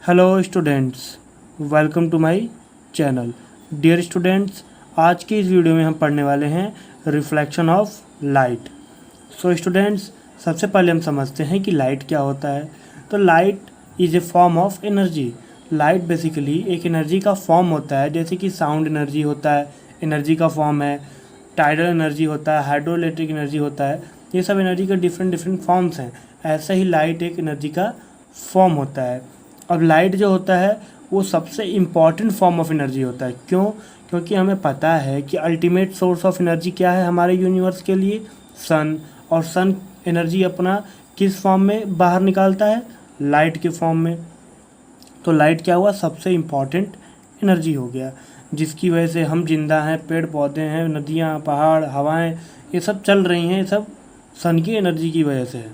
Hello students, welcome to my channel. Dear students, आज की इस वीडियो में हम पढ़ने वाले हैं reflection of light. So students, सबसे पहले हम समझते हैं कि लाइट क्या होता है। तो light is a form of energy. Light basically एक एनर्जी का फॉर्म होता है, जैसे कि साउंड एनर्जी होता है, एनर्जी का फॉर्म है, टाइडल एनर्जी होता है, हाइड्रो इलेक्ट्रिक एनर्जी होता है। ये सब एनर्जी के डिफरेंट डिफरेंट फॉर्म्स हैं। ऐसा ही लाइट एक एनर्जी का फॉर्म होता है। अब लाइट जो होता है वो सबसे इम्पॉर्टेंट फॉर्म ऑफ एनर्जी होता है। क्यों? क्योंकि हमें पता है कि अल्टीमेट सोर्स ऑफ एनर्जी क्या है हमारे यूनिवर्स के लिए, सन। और सन एनर्जी अपना किस फॉर्म में बाहर निकालता है? लाइट के फॉर्म में। तो लाइट क्या हुआ? सबसे इम्पॉर्टेंट एनर्जी हो गया, जिसकी वजह से हम जिंदा हैं, पेड़ पौधे हैं, नदियाँ, पहाड़, हवाएं, ये सब चल रही हैं। ये सब सन की एनर्जी की वजह से है।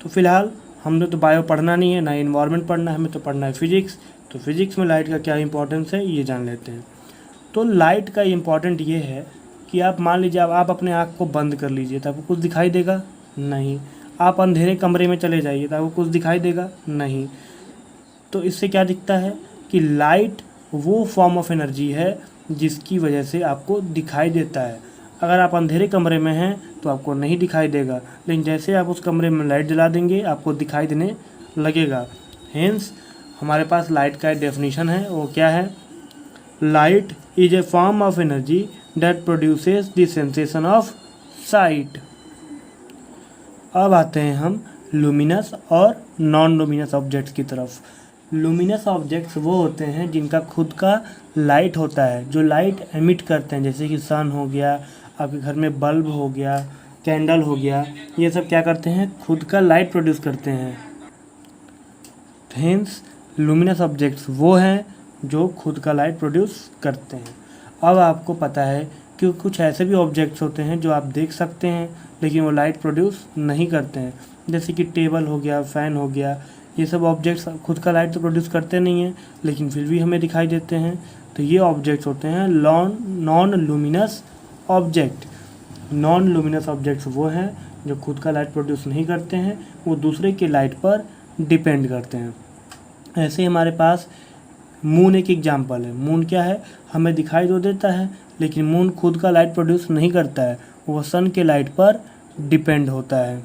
तो फिलहाल हमने तो बायो पढ़ना नहीं है, ना इन्वायरमेंट पढ़ना है, हमें तो पढ़ना है फिजिक्स। तो फिजिक्स में लाइट का क्या इंपॉर्टेंस है ये जान लेते हैं। तो लाइट का इम्पॉर्टेंट ये है कि आप मान लीजिए आप अपने आँख को बंद कर लीजिए तो आपको कुछ दिखाई देगा? नहीं। आप अंधेरे कमरे में चले जाइए तो आपको कुछ दिखाई देगा? नहीं। तो इससे क्या दिखता है कि लाइट वो फॉर्म ऑफ एनर्जी है जिसकी वजह से आपको दिखाई देता है। अगर आप अंधेरे कमरे में हैं तो आपको नहीं दिखाई देगा, लेकिन जैसे आप उस कमरे में लाइट जला देंगे आपको दिखाई देने लगेगा। हेंस हमारे पास लाइट का डेफिनेशन है, वो क्या है? Light is a form of energy that produces the sensation of site. अब आते हैं हम लुमिनस और नॉन लुमिनस ऑब्जेक्ट्स की तरफ। लुमिनस ऑब्जेक्ट्स वो होते हैं जिनका खुद का लाइट होता है, जो लाइट एमिट करते हैं, जैसे कि सन हो गया, आपके घर में बल्ब हो गया, कैंडल हो गया। ये सब क्या करते हैं? खुद का लाइट प्रोड्यूस करते हैं। हेंस लुमिनस ऑब्जेक्ट्स वो हैं जो खुद का लाइट प्रोड्यूस करते हैं। अब आपको पता है कि कुछ ऐसे भी ऑब्जेक्ट्स होते हैं जो आप देख सकते हैं लेकिन वो लाइट प्रोड्यूस नहीं करते हैं, जैसे कि टेबल हो गया, फ़ैन हो गया। ये सब ऑब्जेक्ट्स खुद का लाइट तो प्रोड्यूस करते नहीं हैं लेकिन फिर भी हमें दिखाई देते हैं। तो ये ऑब्जेक्ट्स होते हैं non luminous object. Non luminous objects वो हैं जो खुद का लाइट प्रोड्यूस नहीं करते हैं, वो दूसरे के लाइट पर डिपेंड करते हैं। ऐसे हमारे पास मून एक एग्जाम्पल है। मून क्या है? हमें दिखाई तो देता है लेकिन मून खुद का लाइट प्रोड्यूस नहीं करता है, वो सन के लाइट पर डिपेंड होता है।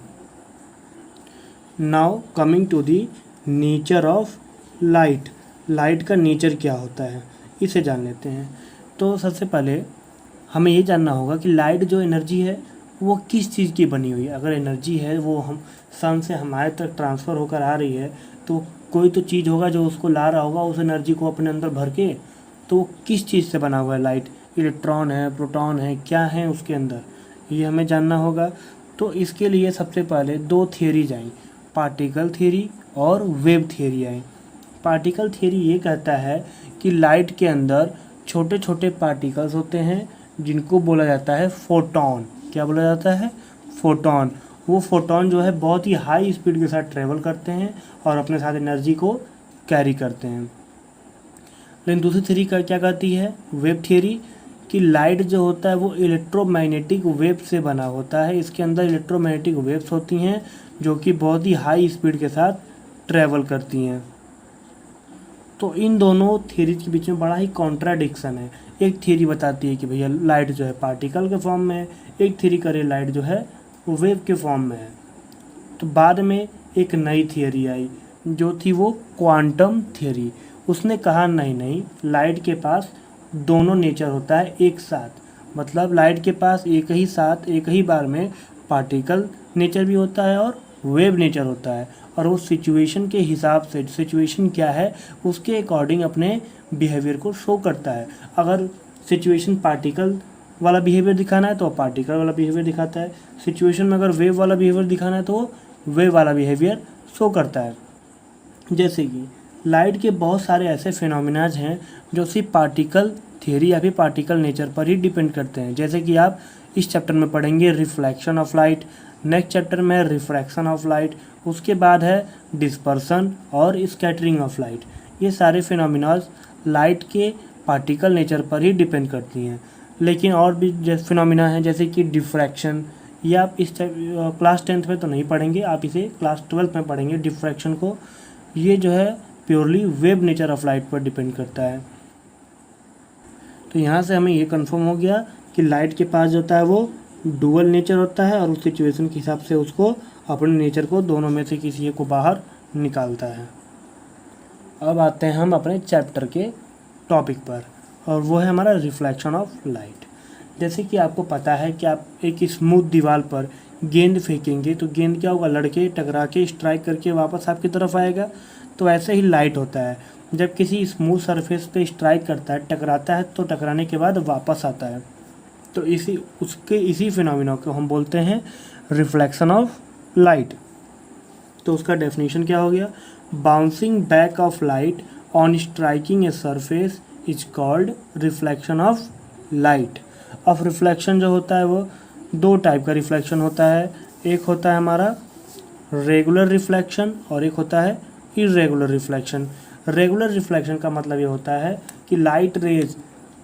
Now coming to the nature of light. Light का नेचर क्या होता है इसे जान लेते हैं। तो सबसे पहले हमें ये जानना होगा कि लाइट जो एनर्जी है वो किस चीज़ की बनी हुई है। अगर एनर्जी है वो हम सन से हमारे तक ट्रांसफ़र होकर आ रही है तो कोई तो चीज़ होगा जो उसको ला रहा होगा, उस एनर्जी को अपने अंदर भर के। तो वो किस चीज़ से बना हुआ है लाइट? इलेक्ट्रॉन है, प्रोटॉन है, क्या है उसके अंदर, ये हमें जानना होगा। तो इसके लिए सबसे पहले दो थियरीज आई, पार्टिकल थ्योरी और वेव थ्योरी आई। पार्टिकल थ्योरी ये कहता है कि लाइट के अंदर छोटे छोटे पार्टिकल्स होते हैं जिनको बोला जाता है फोटॉन। क्या बोला जाता है? फोटॉन। वो फोटॉन जो है बहुत ही हाई स्पीड के साथ ट्रेवल करते हैं और अपने साथ एनर्जी को कैरी करते हैं। लेकिन दूसरी थ्योरी क्या कहती है, वेव थ्योरी, कि लाइट जो होता है वो इलेक्ट्रोमैग्नेटिक वेव से बना होता है। इसके अंदर इलेक्ट्रोमैग्नेटिक वेव्स होती हैं जो कि बहुत ही हाई स्पीड के साथ ट्रैवल करती हैं। तो इन दोनों थ्योरीज के बीच में बड़ा ही कॉन्ट्राडिक्शन है। एक थ्योरी बताती है कि भैया लाइट जो है पार्टिकल के फॉर्म में है, एक थ्योरी करे लाइट जो है वो वेव के फॉर्म में है। तो बाद में एक नई थ्योरी आई जो थी वो क्वांटम थ्योरी। उसने कहा नहीं, लाइट के पास दोनों नेचर होता है एक साथ। मतलब लाइट के पास एक ही साथ एक ही बार में पार्टिकल नेचर भी होता है और वेव नेचर होता है, और वो सिचुएशन के हिसाब से, सिचुएशन क्या है उसके अकॉर्डिंग अपने बिहेवियर को शो करता है। अगर सिचुएशन पार्टिकल वाला बिहेवियर दिखाना है तो पार्टिकल वाला बिहेवियर दिखाता है, सिचुएशन में अगर वेव वाला बिहेवियर दिखाना है तो वेव वाला बिहेवियर शो करता है। जैसे कि लाइट के बहुत सारे ऐसे फिनोमिनाज हैं जो सिर्फ पार्टिकल थ्योरी या फिर पार्टिकल नेचर पर ही डिपेंड करते हैं। जैसे कि आप इस चैप्टर में पढ़ेंगे reflection of light, next chapter में रिफ्रैक्शन ऑफ लाइट, उसके बाद है डिस्पर्सन और स्कैटरिंग ऑफ लाइट। ये सारे फिनोमिनाज लाइट के पार्टिकल नेचर पर ही डिपेंड करती हैं। लेकिन और भी जैसे फिनोमिना हैं जैसे कि डिफ्रैक्शन, ये आप इस क्लास 10th में तो नहीं पढ़ेंगे, आप इसे क्लास 12th में पढ़ेंगे डिफ्रैक्शन को। ये जो है purely wave nature of light पर डिपेंड करता है। तो यहाँ से हमें ये कंफर्म हो गया कि लाइट के पास जो होता है वो डुअल नेचर होता है और उस सिचुएशन के हिसाब से उसको अपने नेचर को दोनों में से किसी एक को बाहर निकालता है। अब आते हैं हम अपने चैप्टर के टॉपिक पर, और वो है हमारा रिफ्लेक्शन ऑफ लाइट। जैसे कि आपको पता है कि आप एक स्मूथ दीवार पर गेंद फेंकेंगे तो गेंद क्या होगा, लड़के टकरा के स्ट्राइक करके वापस आपकी तरफ आएगा। तो ऐसे ही लाइट होता है, जब किसी स्मूथ सरफेस पे स्ट्राइक करता है, टकराता है, तो टकराने के बाद वापस आता है। तो इसी फिनोमिना को हम बोलते हैं रिफ्लेक्शन ऑफ लाइट। तो उसका डेफिनेशन क्या हो गया, bouncing back of light on striking a surface is called reflection of light. अब रिफ्लेक्शन जो होता है वो दो टाइप का रिफ्लेक्शन होता है, एक होता है हमारा रेगुलर रिफ्लेक्शन और एक होता है इरेगुलर रिफ्लेक्शन। रेगुलर रिफ्लेक्शन का मतलब ये होता है कि लाइट रेज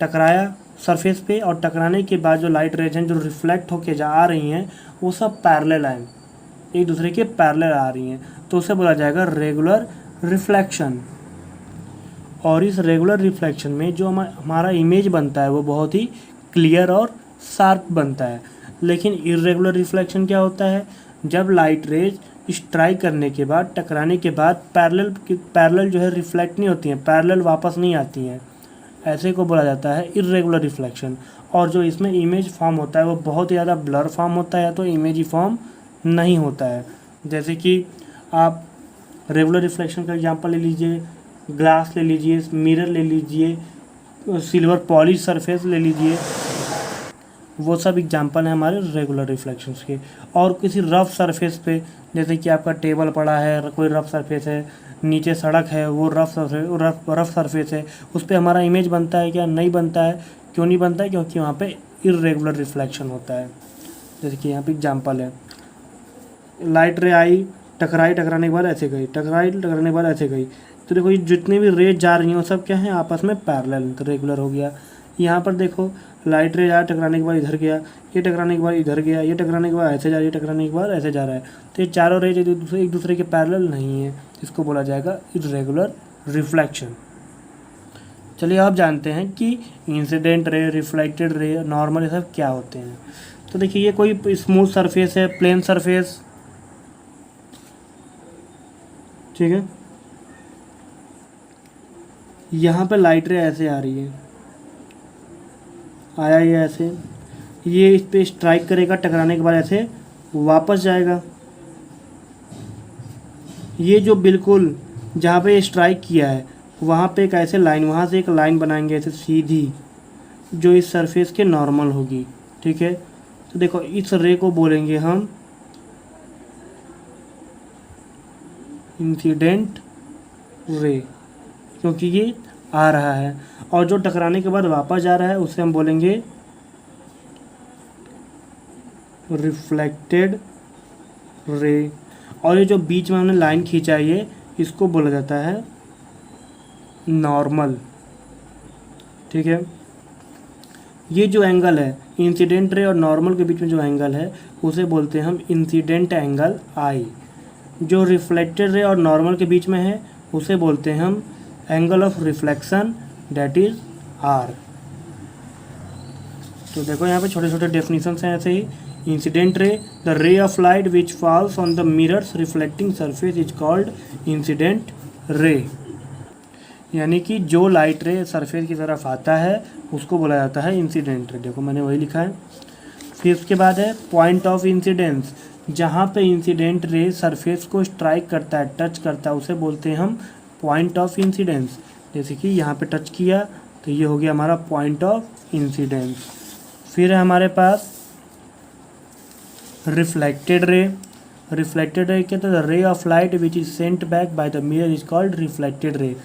टकराया सरफेस पे और टकराने के बाद जो लाइट रेज हैं जो रिफ्लेक्ट होके जा आ रही हैं वो सब पैरेलल हैं, एक दूसरे के पैरेलल आ रही हैं, तो उसे बोला जाएगा रेगुलर रिफ्लेक्शन। और इस रेगुलर रिफ्लेक्शन में जो हमारा इमेज बनता है वो बहुत ही क्लियर और शार्प बनता है। लेकिन इरेगुलर रिफ्लेक्शन क्या होता है, जब लाइट रेज स्ट्राइक करने के बाद टकराने के बाद पैरेलल जो है रिफ्लेक्ट नहीं होती हैं, पैरेलल वापस नहीं आती हैं, ऐसे को बोला जाता है इरेगुलर रिफ्लेक्शन। और जो इसमें इमेज फॉर्म होता है वो बहुत ही ज़्यादा ब्लर फॉर्म होता है या तो इमेज ही फॉर्म नहीं होता है। जैसे कि आप रेगुलर रिफ्लेक्शन का एग्जांपल ले लीजिए, ग्लास ले लीजिए, मिरर ले लीजिए, सिल्वर पॉलिश सरफेस ले लीजिए, वो सब एग्जांपल हैं हमारे रेगुलर रिफ्लेक्शंस के। और किसी रफ़ सरफेस पे, जैसे कि आपका टेबल पड़ा है, कोई रफ़ सरफेस है, नीचे सड़क है, वो रफ़ सरफेस है, उस पर हमारा इमेज बनता है क्या, नहीं बनता है। क्यों नहीं बनता है, क्योंकि वहाँ पे इरेगुलर रिफ्लेक्शन होता है। जैसे कि यहाँ पे एग्जांपल है, लाइट रे आई, टकराने के बाद ऐसे गई, टकराने के बाद ऐसे गई, तो देखो ये जितनी भी रेज जा रही हैं वो सब क्या है, आपस में पैरेलल, तो रेगुलर हो गया। यहाँ पर देखो लाइट रे आया, टकराने के बाद इधर गया, ये टकराने के बाद इधर गया, ये टकराने के बाद ऐसे जा रहा है, ये टकराने के बाद ऐसे जा रहा है, तो ये चारों रेज एक दूसरे के पैरेलल नहीं है, इसको बोला जाएगा इरेगुलर रिफ्लेक्शन। चलिए आप जानते हैं कि incident ray, reflected ray, normal, ये सब क्या होते हैं। तो देखिए ये कोई स्मूथ सरफेस है, प्लेन सरफेस, ठीक है, यहाँ पे लाइट रे ऐसे आ रही है, आया ये ऐसे, ये इस पे स्ट्राइक करेगा, टकराने के बाद ऐसे वापस जाएगा। ये जो बिल्कुल जहाँ पे स्ट्राइक किया है वहाँ पे एक ऐसे लाइन, वहाँ से एक लाइन बनाएंगे ऐसे सीधी, जो इस सरफेस के नॉर्मल होगी, ठीक है। तो देखो इस रे को बोलेंगे हम इंसिडेंट रे, क्योंकि ये आ रहा है, और जो टकराने के बाद वापस जा रहा है उसे हम बोलेंगे रिफ्लेक्टेड रे। और ये जो बीच में हमने लाइन खींचा है ये, इसको बोला जाता है नॉर्मल, ठीक है। ये जो एंगल है इंसिडेंट रे और नॉर्मल के बीच में जो एंगल है उसे बोलते हैं हम इंसिडेंट एंगल आई। जो रिफ्लेक्टेड रे और नॉर्मल के बीच में है उसे बोलते हैं हम angle of reflection, that is R. तो देखो यहाँ पे छोटे छोटे डेफिनेशंस हैं ऐसे ही। Incident ray, the ray of light which falls on the mirrors reflecting surface is called incident ray. यानी कि जो लाइट रे सरफेस की तरफ आता है उसको बोला जाता है इंसिडेंट रे। देखो मैंने वही लिखा है। फिर उसके बाद है पॉइंट ऑफ इंसिडेंस, जहाँ पे इंसिडेंट रे सरफेस को स्ट्राइक करता है, टच करता है, उसे बोलते हैं हम पॉइंट ऑफ इंसिडेंस। जैसे कि यहाँ पे टच किया तो ये हो गया हमारा पॉइंट ऑफ इंसिडेंस। फिर है हमारे पास रिफ्लेक्टेड रे। रिफ्लेक्टेड रे क्या, तो the ray of light which is sent back by the mirror is called reflected ray.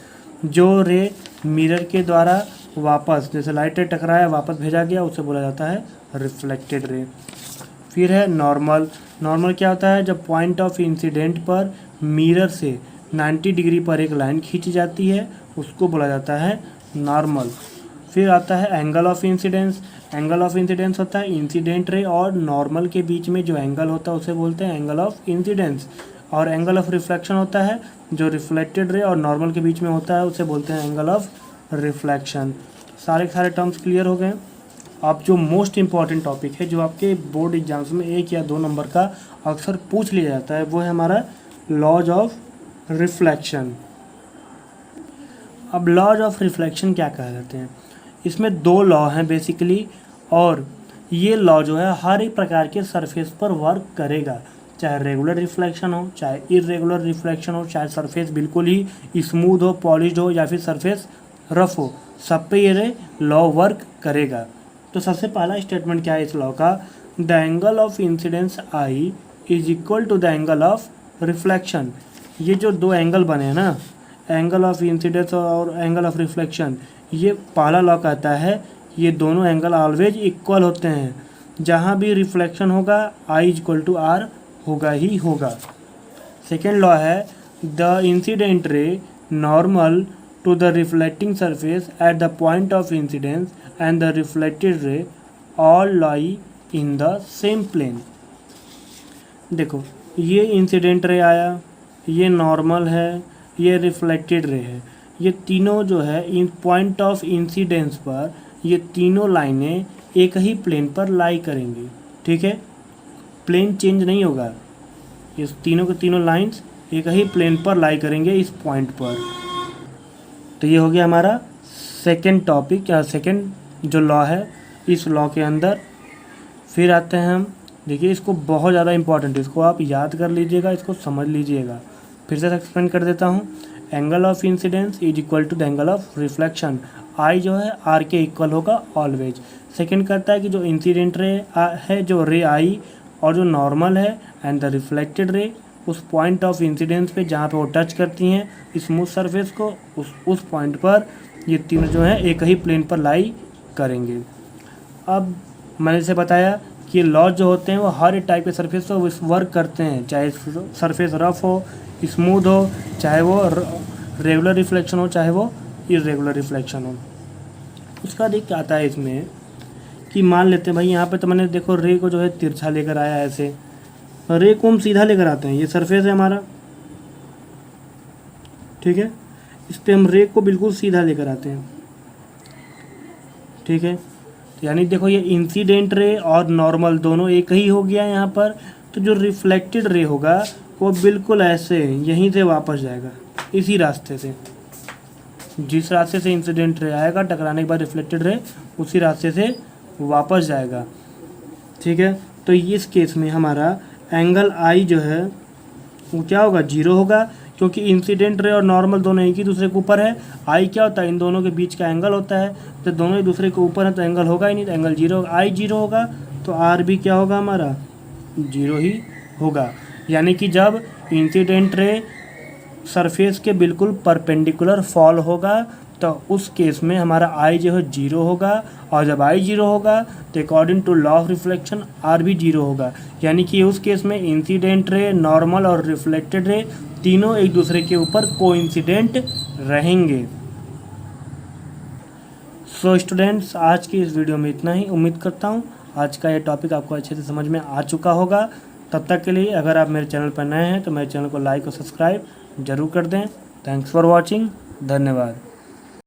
जो रे मिरर के द्वारा वापस, जैसे लाइट रे टकराया वापस भेजा गया, उसे बोला जाता है रिफ्लेक्टेड रे। फिर है नॉर्मल। नॉर्मल क्या होता है, जब पॉइंट ऑफ इंसिडेंट पर मिरर से 90 डिग्री पर एक लाइन खींची जाती है उसको बोला जाता है नॉर्मल। फिर आता है angle of incidence. Angle of incidence होता है इंसिडेंट रे और नॉर्मल के बीच में जो एंगल होता है उसे बोलते हैं एंगल ऑफ इंसिडेंस। और एंगल ऑफ रिफ्लेक्शन होता है जो रिफ्लेक्टेड रे और नॉर्मल के बीच में होता है, उसे बोलते हैं एंगल ऑफ रिफ्लेक्शन। सारे टर्म्स क्लियर हो गए। अब जो मोस्ट इम्पॉर्टेंट टॉपिक है जो आपके बोर्ड एग्जाम्स में 1 या 2 नंबर का अक्सर पूछ लिया जाता है, वो है हमारा लॉज ऑफ रिफ्लेक्शन। अब लॉज ऑफ रिफ्लेक्शन क्या कहलाते हैं? इसमें 2 लॉ हैं बेसिकली, और ये लॉ जो है हर एक प्रकार के सरफेस पर वर्क करेगा, चाहे रेगुलर रिफ्लेक्शन हो, चाहे इरेगुलर रिफ्लेक्शन हो, चाहे सरफेस बिल्कुल ही स्मूथ हो, पॉलिश्ड हो, या फिर सरफेस रफ हो, सब पे ये लॉ वर्क करेगा। तो सबसे पहला स्टेटमेंट क्या है इस लॉ का? The angle of incidence i is equal to the angle of reflection. ये जो 2 एंगल बने हैं ना, एंगल ऑफ इंसिडेंस और एंगल ऑफ रिफ्लेक्शन, ये पहला लॉ कहता है ये दोनों एंगल ऑलवेज इक्वल होते हैं। जहाँ भी रिफ्लेक्शन होगा आई इक्वल टू आर होगा ही होगा। सेकेंड लॉ है the incident ray normal to the reflecting surface at the point of incidence and the reflected ray all lie in the same plane. देखो, ये इंसिडेंट रे आया, ये normal है, ये रिफ्लेक्टेड रे है। ये तीनों जो है इन पॉइंट ऑफ इंसिडेंस पर ये तीनों लाइनें एक ही प्लेन पर लाई करेंगी। ठीक है, प्लेन चेंज नहीं होगा, ये तीनों के तीनों लाइंस एक ही प्लेन पर लाई करेंगे इस पॉइंट पर। तो ये हो गया हमारा सेकंड टॉपिक या सेकंड जो लॉ है इस लॉ के अंदर। फिर आते हैं हम, देखिए इसको बहुत ज़्यादा इंपॉर्टेंट है, इसको आप याद कर लीजिएगा, इसको समझ लीजिएगा। फिर से एक्सप्लेन कर देता हूँ। Angle of incidence is equal to the angle of reflection. I जो है आर के इक्वल होगा ऑलवेज। सेकंड कहता है कि जो इंसिडेंट रे है, जो रे आई और जो नॉर्मल है एंड द रिफ्लेक्टेड रे, उस पॉइंट ऑफ इंसिडेंस पे जहाँ पे वो टच करती हैं स्मूथ सरफेस को, उस पॉइंट पर ये तीनों जो है एक ही प्लेन पर लाई करेंगे। अब मैंने जैसे बताया कि लॉज जो होते हैं वो हर एक टाइप के सरफेस पर वर्क करते हैं, चाहे सरफेस रफ हो, स्मूथ हो, चाहे वो रेगुलर रिफ्लेक्शन हो, चाहे वो इरेगुलर रिफ्लेक्शन हो। उसका देख क्या आता है इसमें कि मान लेते हैं भाई यहाँ पे तो मैंने देखो रे को जो है तिरछा लेकर आया ऐसे, रे को हम सीधा लेकर आते हैं, ये सरफेस है हमारा, ठीक है, इस पर हम रे को बिल्कुल सीधा लेकर आते हैं। ठीक है, तो यानी देखो ये इंसिडेंट रे और नॉर्मल दोनों एक ही हो गया यहाँ पर। तो जो रिफ्लेक्टेड रे होगा वो बिल्कुल ऐसे यहीं से वापस जाएगा, इसी रास्ते से, जिस रास्ते से इंसिडेंट रे आएगा टकराने के बाद रिफ्लेक्टेड रे उसी रास्ते से वापस जाएगा। ठीक है, तो इस केस में हमारा एंगल आई जो है वो क्या होगा? 0 होगा, क्योंकि इंसिडेंट रे और नॉर्मल दोनों एक ही दूसरे के ऊपर है। आई क्या होता है? इन दोनों के बीच का एंगल होता है, तो दोनों एक दूसरे के ऊपर है तो एंगल होगा ही नहीं, तो एंगल 0 होगा। आई 0 होगा तो आर भी क्या होगा? हमारा 0 ही होगा। यानी कि जब इंसिडेंट रे सरफेस के बिल्कुल परपेंडिकुलर फॉल होगा तो उस केस में हमारा आई जो है 0 होगा, और जब आई 0 होगा तो according to law of reflection r भी 0 होगा। यानी कि उस केस में इंसिडेंट रे, नॉर्मल और रिफ्लेक्टेड रे तीनों एक दूसरे के ऊपर कोइंसिडेंट रहेंगे। सो स्टूडेंट्स, आज की इस वीडियो में इतना ही। उम्मीद करता हूँ आज का ये टॉपिक आपको अच्छे से समझ में आ चुका होगा। तब तक के लिए अगर आप मेरे चैनल पर नए हैं तो मेरे चैनल को लाइक और सब्सक्राइब जरूर कर दें। Thanks for watching. धन्यवाद।